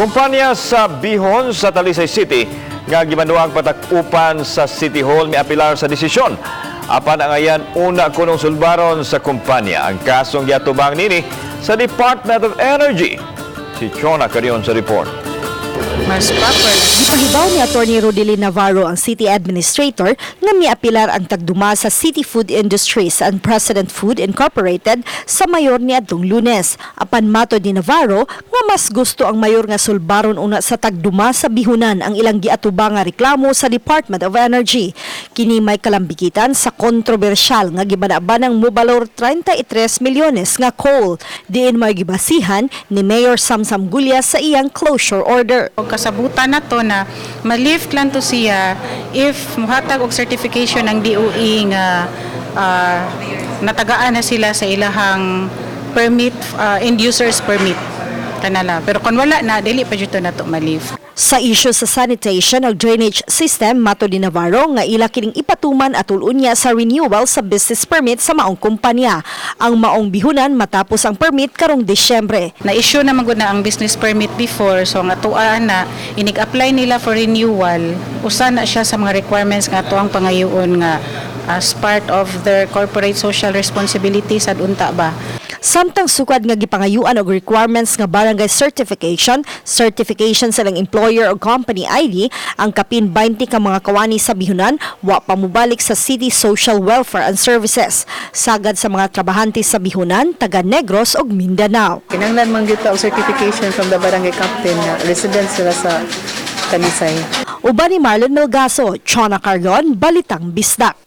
Kumpanya sa Bihon sa Talisay City nga gimanuang patakupan sa City Hall may apilar sa desisyon. Apan ang ayan una kunong sulbaron sa kumpanya. Ang kasong giatubang nini sa Department of Energy. Si Chona Carion sa report. Mas proper. Gipahibaw ni Atty. Rodelin Navarro ang City Administrator nga miapilar ang tagduma sa City Food Industries and President Food Incorporated sa mayor niadtong Lunes. Apan mato ni Navarro nga mas gusto ang mayor nga sulbaron una sa tagduma sa bihunan ang ilang giatubang nga reklamo sa Department of Energy. Kini may kalambikitan sa kontrobersyal nga gibanabanang mobalor 33 milyones nga coal. Diin may gibasihan ni Mayor Samsam Gulya sa iyang closure order. Og kasabutan na to na ma-lift lang to siya if muhatag og certification ng DOE nga natagaan na sila sa ilahang permit, end users permit kanala. Pero kung wala na, dili pa dito na to ma-lift. Sa issue sa sanitation o drainage system, mato ni Navarro nga ila kining ipatuman at unya sa renewal sa business permit sa maong kumpanya. Ang maong bihunan matapos ang permit karong Disyembre. Na-issue na magud na ang business permit before, so nga tuan na inig-apply nila for renewal. Usa na siya sa mga requirements nga tuang pangayoon nga as part of their corporate social responsibilities at unta ba. Samtang sukad nga gipangayuan og requirements nga barangay certification sa lang employer o company ID, ang kapin 20 ka mga kawani sa bihunan wa pa mobalik sa City Social Welfare and Services. Sagad sa mga trabahante sa bihunan, taga Negros ug Mindanao. Kinahanglan man gyud og certification from the barangay captain nga resident sila sa Talisay. Uban ni Marlon Melgaso, Chona Carion, Balitang Bisdak.